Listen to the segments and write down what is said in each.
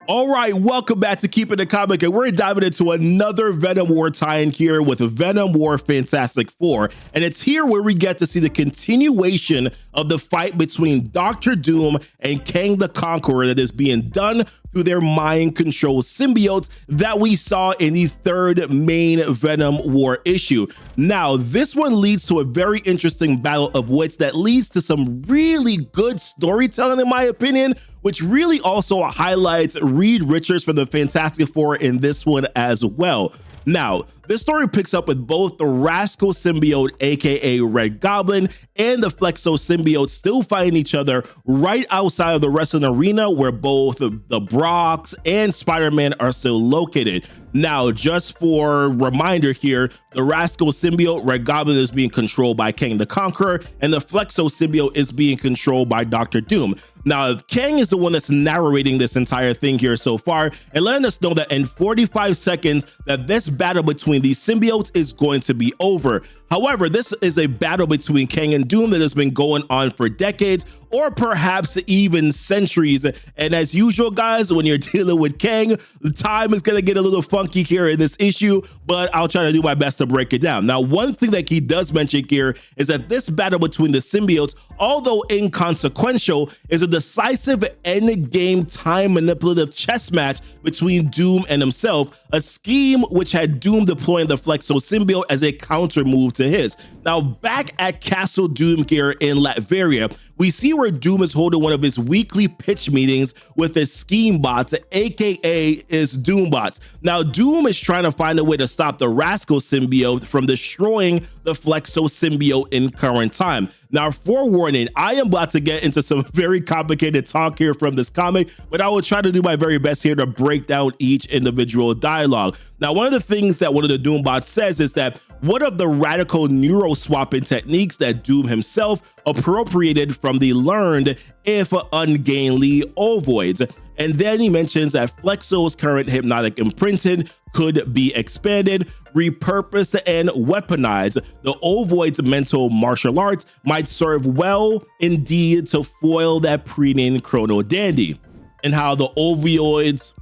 All right, welcome back to Keepin the Comic, and we're diving into another Venom War tie-in here with Venom War Fantastic Four, and it's here where we get to see the continuation of the fight between Dr. Doom and Kang the Conqueror that is being done through their mind control symbiotes that we saw in the third Main Venom War issue. Now, this one leads to a very interesting battle of wits that leads to some really good storytelling, in my opinion, which really also highlights Reed Richards from the Fantastic Four in this one as well. Now, this story picks up with both the Rascal Symbiote, aka Red Goblin, and the Flexo Symbiote still fighting each other right outside of the wrestling arena where both the Brox and Spider-Man are still located. Now, just for reminder here, the Rascal Symbiote, Red Goblin, is being controlled by Kang the Conqueror, and the Flexo Symbiote is being controlled by Dr. Doom. Now, Kang is the one that's narrating this entire thing here so far and letting us know that in 45 seconds that this battle between these symbiotes is going to be over. However, this is a battle between Kang and Doom that has been going on for decades or perhaps even centuries. And as usual, guys, when you're dealing with Kang, the time is going to get a little funky here in this issue, but I'll try to do my best to break it down. Now, one thing that he does mention here is that this battle between the symbiotes, although inconsequential, is a decisive end-game time manipulative chess match between Doom and himself, a scheme which had Doom deploying the Flexo Symbiote as a counter move to his. Now, back at Castle Doom here in Latveria, we see where Doom is holding one of his weekly pitch meetings with his scheme bots, aka his Doom bots. Now, Doom is trying to find a way to stop the Rascal Symbiote from destroying the Flexo Symbiote in current time. Now, forewarning, I am about to get into some very complicated talk here from this comic, but I will try to do my very best here to break down each individual dialogue. Now, one of the things that one of the Doom bots says is that one of the radical neuro-swapping techniques that Doom himself appropriated from the learned, if ungainly, ovoids. And then he mentions that Flexo's current hypnotic imprinting could be expanded, repurposed, and weaponized. The ovoid's mental martial arts might serve well indeed to foil that preening chrono dandy, and how the ovoid's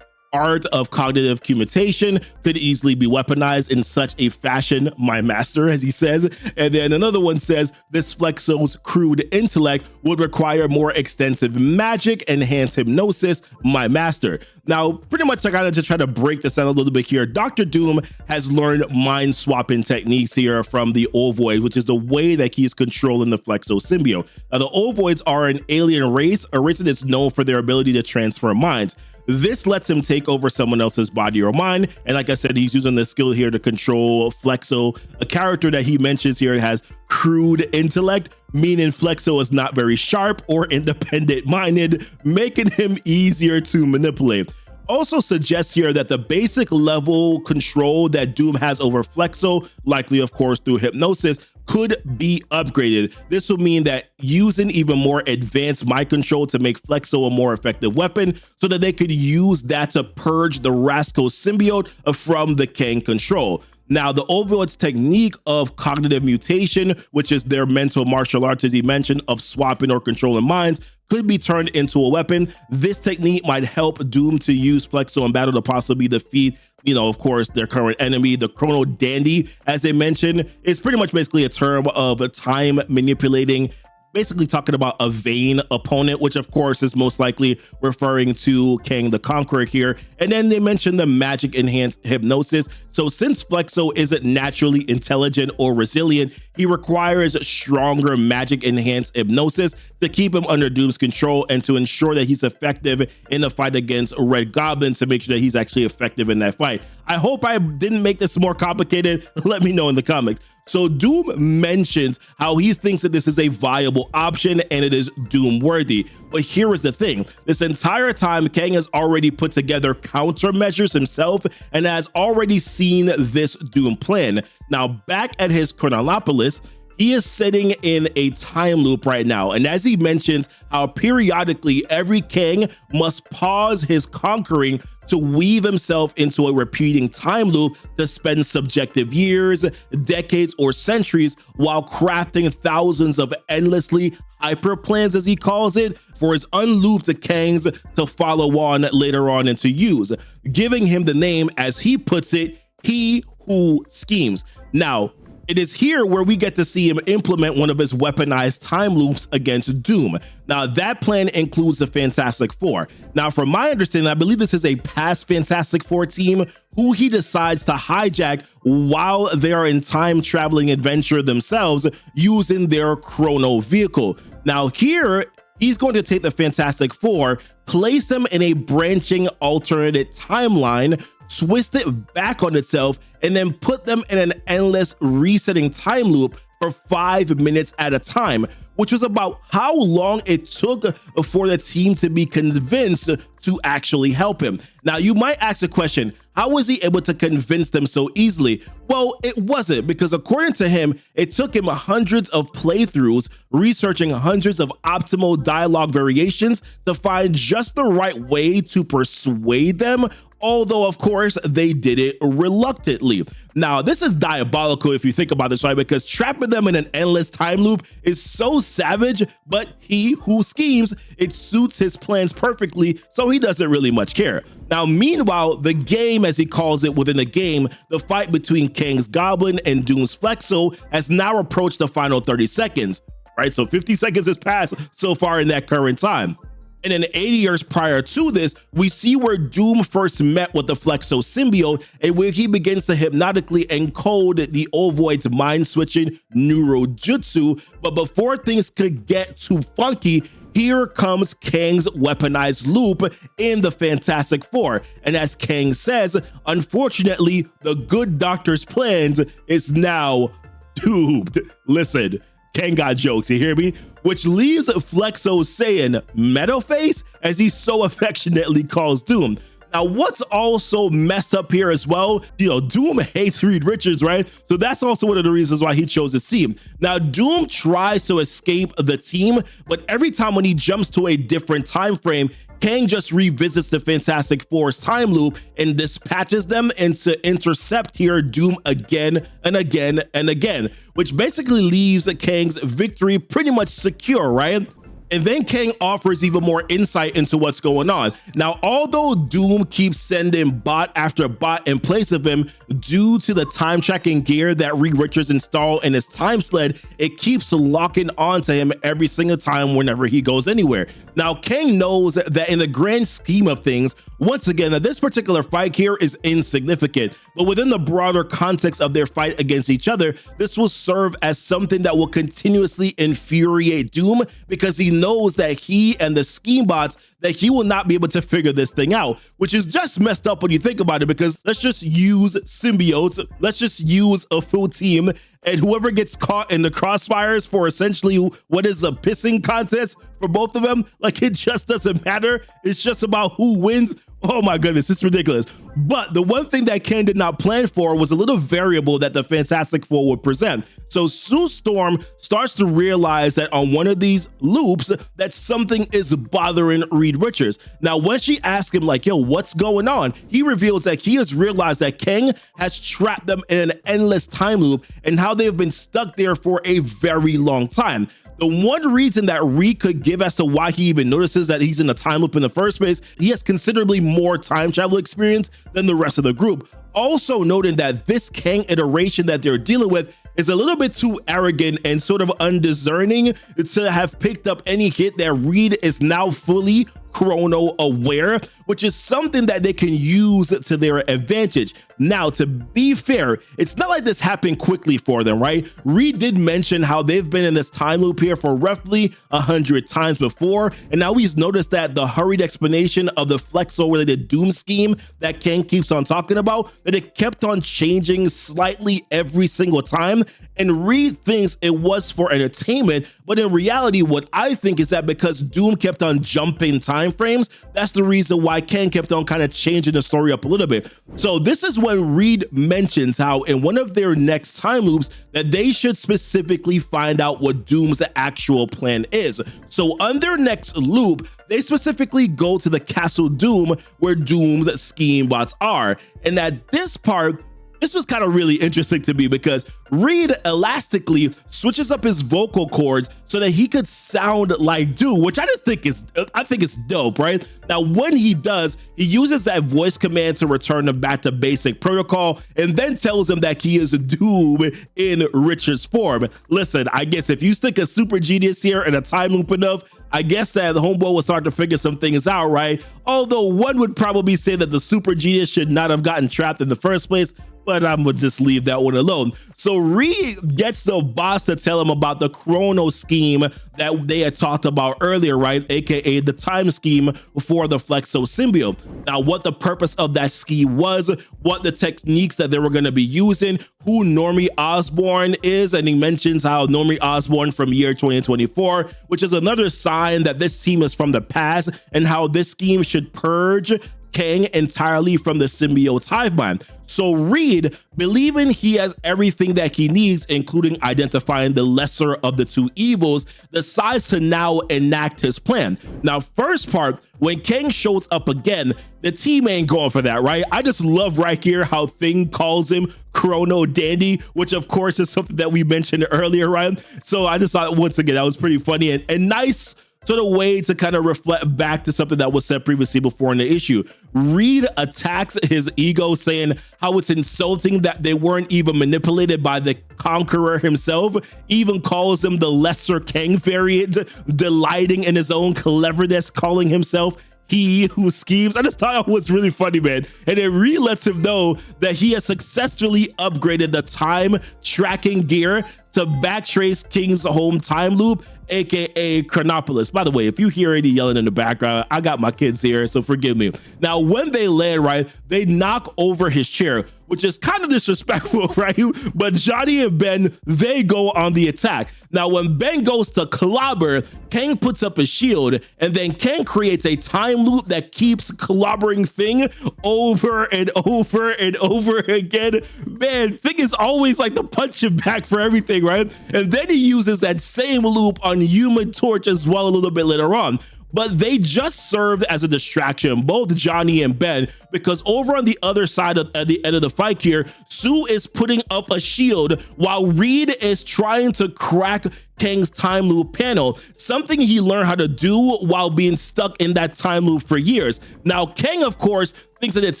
art of cognitive commutation could easily be weaponized in such a fashion, my master, as he says. And then another one says this Flexo's crude intellect would require more extensive magic, enhanced hypnosis, my master. Now, pretty much I gotta just try to break this down a little bit here. Dr. Doom has learned mind swapping techniques here from the ovoid, which is the way that he's controlling the Flexo Symbiote. Now, the ovoids are an alien race, a race that is known for their ability to transfer minds. This lets him take over someone else's body or mind. And like I said, he's using this skill here to control Flexo, a character that he mentions here has crude intellect, meaning Flexo is not very sharp or independent-minded, making him easier to manipulate. Also suggests here that the basic level control that Doom has over Flexo, likely of course through hypnosis, could be upgraded. This will mean that using even more advanced mind control to make Flexo a more effective weapon so that they could use that to purge the Rascal Symbiote from the Kang control. Now, the ovoid's technique of cognitive mutation, which is their mental martial arts, as he mentioned, of swapping or controlling minds, could be turned into a weapon. This technique might help Doom to use Flexo in battle to possibly defeat, of course, their current enemy, the Chrono Dandy, as they mentioned. It's pretty much basically a term of a time manipulating, basically talking about a vain opponent, which of course is most likely referring to Kang the Conqueror here. And then they mentioned the magic enhanced hypnosis. So since Flexo isn't naturally intelligent or resilient, he requires stronger magic enhanced hypnosis to keep him under Doom's control and to ensure that he's effective in the fight against Red Goblin, to make sure that he's actually effective in that fight. I hope I didn't make this more complicated. Let me know in the comments. So Doom mentions how he thinks that this is a viable option and it is Doom worthy. But here is the thing. This entire time, Kang has already put together countermeasures himself and has already seen this Doom plan. Now, back at his Chronolopolis, he is sitting in a time loop right now. And as he mentions how periodically every Kang must pause his conquering to weave himself into a repeating time loop to spend subjective years, decades, or centuries while crafting thousands of endlessly hyper plans, as he calls it, for his unlooped Kangs to follow on later on and to use, giving him the name, as he puts it, He Who Schemes. Now, it is here where we get to see him implement one of his weaponized time loops against Doom. Now, that plan includes the Fantastic Four. Now, from my understanding, I believe this is a past Fantastic Four team who he decides to hijack while they are in time-traveling adventure themselves using their chrono vehicle. Now, here, he's going to take the Fantastic Four, place them in a branching alternate timeline, twist it back on itself, and then put them in an endless resetting time loop for 5 minutes at a time, which was about how long it took for the team to be convinced to actually help him. Now, you might ask the question, how was he able to convince them so easily? Well, it wasn't, because according to him, it took him hundreds of playthroughs, researching hundreds of optimal dialogue variations to find just the right way to persuade them, although of course they did it reluctantly. Now, this is diabolical if you think about this, right? Because trapping them in an endless time loop is so savage, but he who schemes, it suits his plans perfectly, so he doesn't really much care. Now, meanwhile, the game, as he calls it within the game, the fight between Kang's Goblin and Doom's Flexo has now approached the final 30 seconds, right? So 50 seconds has passed so far in that current time. And then 80 years prior to this, we see where Doom first met with the Flexo Symbiote and where he begins to hypnotically encode the Ovoid's mind-switching neurojutsu. But before things could get too funky, here comes Kang's weaponized loop in the Fantastic Four. And as Kang says, unfortunately, the good doctor's plans is now doomed. Listen, Kang got jokes, you hear me? Which leaves Flexo saying metal face, as he so affectionately calls Doom. Now, what's also messed up here as well, Doom hates Reed Richards, right? So that's also one of the reasons why he chose this team. Now, Doom tries to escape the team, but every time when he jumps to a different time frame, Kang just revisits the Fantastic Four's time loop and dispatches them into intercept here Doom again and again and again, which basically leaves Kang's victory pretty much secure, right? And then Kang offers even more insight into what's going on. Now, although Doom keeps sending bot after bot in place of him due to the time tracking gear that Reed Richards installed in his time sled, it keeps locking onto him every single time whenever he goes anywhere. Now, Kang knows that in the grand scheme of things, once again, that this particular fight here is insignificant, but within the broader context of their fight against each other, this will serve as something that will continuously infuriate Doom, because he knows that he and the scheme bots, that he will not be able to figure this thing out, which is just messed up when you think about it, because let's just use symbiotes, let's just use a full team, and whoever gets caught in the crossfires for essentially what is a pissing contest for both of them, like, it just doesn't matter. It's just about who wins. Oh my goodness, it's ridiculous. But the one thing that Kang did not plan for was a little variable that the Fantastic Four would present. So Sue Storm starts to realize that on one of these loops that something is bothering Reed Richards. Now, when she asks him, like, yo, what's going on? He reveals that he has realized that Kang has trapped them in an endless time loop and how they've been stuck there for a very long time. The one reason that Reed could give as to why he even notices that he's in a time loop in the first place, he has considerably more time travel experience than the rest of the group. Also noting that this Kang iteration that they're dealing with is a little bit too arrogant and sort of undiscerning to have picked up any hit that Reed is now fully chrono aware, which is something that they can use to their advantage. Now, to be fair, it's not like this happened quickly for them, right? Reed did mention how they've been in this time loop here for roughly 100 times before, and now he's noticed that the hurried explanation of the Flexo-related Doom scheme that Kang keeps on talking about, that it kept on changing slightly every single time, and Reed thinks it was for entertainment, but in reality, what I think is that because Doom kept on jumping time frames, that's the reason why Kang kept on kind of changing the story up a little bit. So this is when Reed mentions how in one of their next time loops that they should specifically find out what Doom's actual plan is. So on their next loop, they specifically go to the Castle Doom where Doom's scheme bots are. And at this part, this was kind of really interesting to me because Reed elastically switches up his vocal cords so that he could sound like Doom, which I think is dope, right? Now, when he does, he uses that voice command to return him back to basic protocol and then tells him that he is Doom in Richard's form. Listen, I guess if you stick a super genius here and a time loop enough, I guess that the homeboy will start to figure some things out, right? Although one would probably say that the super genius should not have gotten trapped in the first place, but I'm gonna just leave that one alone. So Reed gets the boss to tell him about the chrono scheme that they had talked about earlier, right? AKA the time scheme for the Flexo Symbiote. Now, what the purpose of that scheme was, what the techniques that they were gonna be using, who Normie Osborn is, and he mentions how Normie Osborn from year 2024, which is another sign that this team is from the past, and how this scheme should purge Kang entirely from the symbiote's hive mind. So Reed, believing he has everything that he needs, including identifying the lesser of the two evils, decides to now enact his plan. Now, first part, when Kang shows up again, the team ain't going for that, right? I just love right here how Thing calls him Chrono Dandy, which of course is something that we mentioned earlier, right? So I just thought, once again, that was pretty funny and nice sort of way to kind of reflect back to something that was said previously before in the issue. Reed attacks his ego, saying how it's insulting that they weren't even manipulated by the Conqueror himself, even calls him the lesser Kang variant, delighting in his own cleverness, calling himself he who schemes. I just thought it was really funny, man. And it really lets him know that he has successfully upgraded the time tracking gear to backtrace King's home time loop, aka Chronopolis. By the way, if you hear any yelling in the background, I got my kids here, so forgive me. Now, when they land, right, they knock over his chair, which is kind of disrespectful, right? But Johnny and Ben, they go on the attack. Now, when Ben goes to clobber, Kang puts up a shield, and then Kang creates a time loop that keeps clobbering Thing over and over and over again. Man, Thing is always like the punching bag for everything, right? And then he uses that same loop on Human Torch as well a little bit later on. But they just served as a distraction, both Johnny and Ben, because over on the other side at the end of the fight here, Sue is putting up a shield while Reed is trying to crack Kang's time loop panel, something he learned how to do while being stuck in that time loop for years. Now, Kang, of course, thinks that it's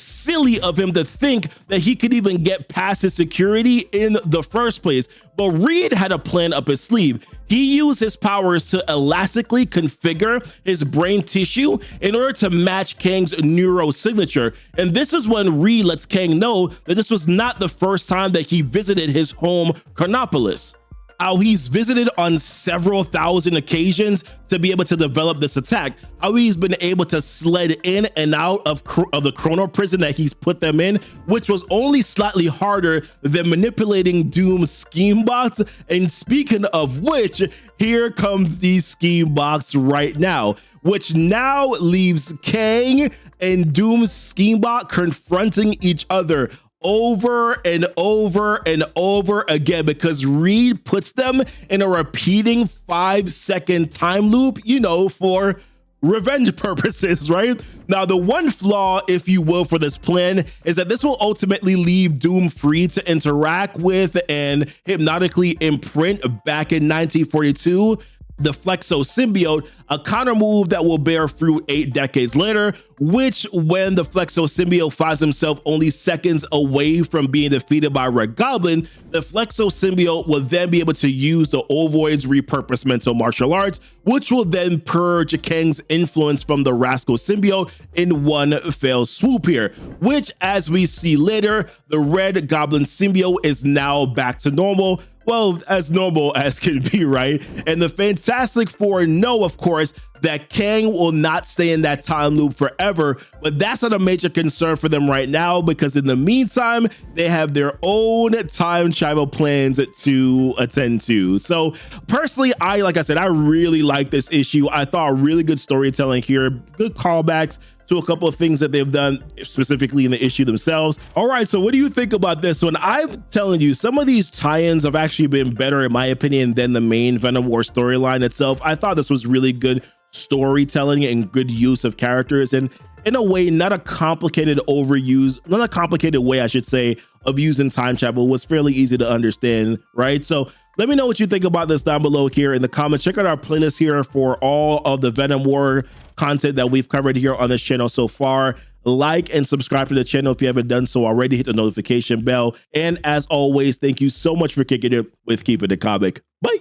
silly of him to think that he could even get past his security in the first place, but Reed had a plan up his sleeve. He used his powers to elastically configure his brain tissue in order to match Kang's neuro signature. And this is when Reed lets Kang know that this was not the first time that he visited his home, Chronopolis. How he's visited on several thousand occasions to be able to develop this attack, how he's been able to sled in and out of the chrono prison that he's put them in, which was only slightly harder than manipulating Doom's scheme box. And speaking of which, here comes the scheme box right now, which now leaves Kang and Doom's scheme box confronting each other over and over and over again, because Reed puts them in a repeating 5-second time loop, you know, for revenge purposes, right? Now, the one flaw, if you will, for this plan is that this will ultimately leave Doom free to interact with and hypnotically imprint back in 1942 the Flexo Symbiote, a counter move that will bear fruit 8 decades later, which when the Flexo Symbiote finds himself only seconds away from being defeated by Red Goblin, the Flexo Symbiote will then be able to use the Ovoid's repurposed mental martial arts, which will then purge Kang's influence from the Rascal Symbiote in one fell swoop here, which, as we see later, the Red Goblin Symbiote is now back to normal. Well, as normal as can be, right? And the Fantastic Four know, of course, that Kang will not stay in that time loop forever, but that's not a major concern for them right now, because in the meantime, they have their own time travel plans to attend to. So personally, like I said, I really like this issue. I thought really good storytelling here, good callbacks to a couple of things that they've done specifically in the issue themselves. All right, so what do you think about this one? I'm telling you, some of these tie-ins have actually been better, in my opinion, than the main Venom War storyline itself. I thought this was really good storytelling and good use of characters, and in a way, not a complicated overuse, not a complicated way, I should say, of using time travel. Was fairly easy to understand, right? So let me know what you think about this down below here in the comments. Check out our playlist here for all of the Venom War content that we've covered here on this channel so far. Like and subscribe to the channel if you haven't done so already. Hit the notification bell. And as always, thank you so much for kicking it with Keepin the Comic. Bye.